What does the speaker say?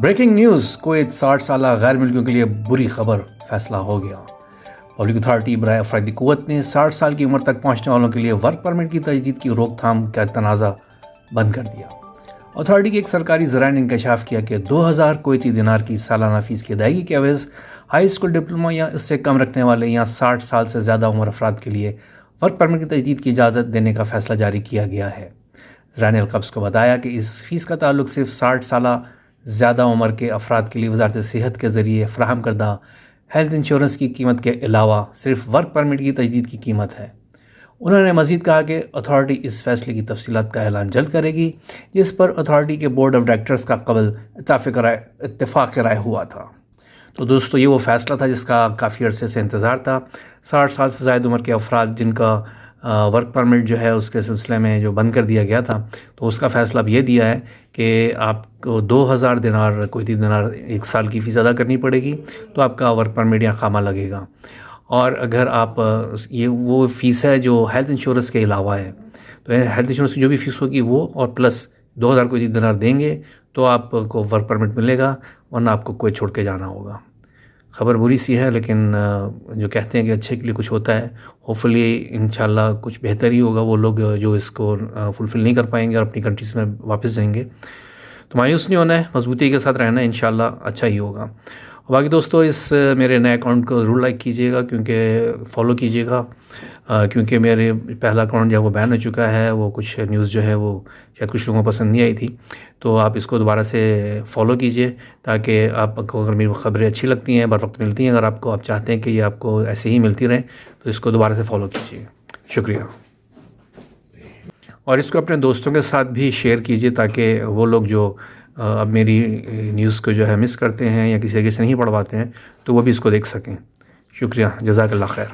Breaking news, Kuwait 60 साल गैर मुल्कियों के लिए बुरी खबर, फैसला हो गया। पब्लिक अथॉरिटी बराए अफरादी कुव्वत ने 60 साल की उम्र तक पहुंचने वालों के लिए वर्क परमिट की तजदीद की रोकथाम का तनाज़ा बंद कर दिया। अथॉरिटी के एक सरकारी ज़राए ने इंकशाफ किया कि 2000 कुवैती दिनार की सालाना फ़ीस की अदायगी के एवज़ हाई स्कूल डिप्लोमा या इससे कम रखने वाले या 60 साल से ज़्यादा उम्र अफराद के लिए वर्क परमिट की तजदीद की इजाज़त देने का फ़ैसला जारी किया गया है। ज़राए ने अलक़ब्स को बताया कि इस फ़ीस का ताल्लुक सिर्फ 60 साल ज़्यादा उम्र के अफराद के लिए वज़ारत सेहत के ज़रिए फ़राहम करदा हेल्थ इंश्योरेंस की कीमत के अलावा सिर्फ वर्क परमिट की तजदीद की कीमत है। उन्होंने मज़ीद कहा कि अथॉरिटी इस फैसले की तफसीलात का ऐलान जल्द करेगी, जिस पर अथॉरिटी के बोर्ड ऑफ डायरेक्टर्स का कबल इत्तेफाक राय हुआ था। तो दोस्तों, ये वो फ़ैसला था जिसका काफ़ी अरसे से इंतज़ार था। 60 साल से ज़ायद उम्र के अफराद जिनका वर्क परमिट जो है उसके सिलसिले में जो बंद कर दिया गया था, तो उसका फ़ैसला अब ये दिया है कि आपको 2000 दिनार कुवैती दिनार 1 साल की फ़ीस अदा करनी पड़ेगी, तो आपका वर्क परमिट या खामा लगेगा। और अगर आप ये वो फ़ीस है जो हेल्थ इंश्योरेंस के अलावा है, तो हेल्थ इंश्योरेंस की जो भी फ़ीस होगी वो और प्लस 2000 कुवैती दिनार देंगे तो आपको वर्क परमिट मिलेगा, वरना आपको कुवैत छोड़ के जाना होगा। खबर बुरी सी है, लेकिन जो कहते हैं कि अच्छे के लिए कुछ होता है। होपफुली इंशाल्लाह कुछ बेहतर ही होगा। वो लोग जो इसको फुलफ़िल नहीं कर पाएंगे और अपनी कंट्रीज़ में वापस जाएंगे, तो मायूस नहीं होना है, मजबूती के साथ रहना है, इंशाल्लाह अच्छा ही होगा। और बाकी दोस्तों, इस मेरे नए अकाउंट को ज़रूर लाइक कीजिएगा, क्योंकि फॉलो कीजिएगा, क्योंकि मेरे पहला अकाउंट जो वो बैन हो चुका है। वो कुछ न्यूज़ जो है वो शायद कुछ लोगों को पसंद नहीं आई थी, तो आप इसको दोबारा से फॉलो कीजिए, ताकि आपको अगर मेरी खबरें अच्छी लगती हैं, बर वक्त मिलती हैं, अगर आपको आप चाहते हैं कि ये आपको ऐसे ही मिलती रहें, तो इसको दोबारा से फॉलो कीजिए। शुक्रिया। और इसको अपने दोस्तों के साथ भी शेयर कीजिए, ताकि वो लोग जो अब मेरी न्यूज़ को जो है मिस करते हैं या किसी तरीके से नहीं पढ़ पाते हैं, तो वो भी इसको देख सकें। शुक्रिया, जज़ाकल्लाह खैर।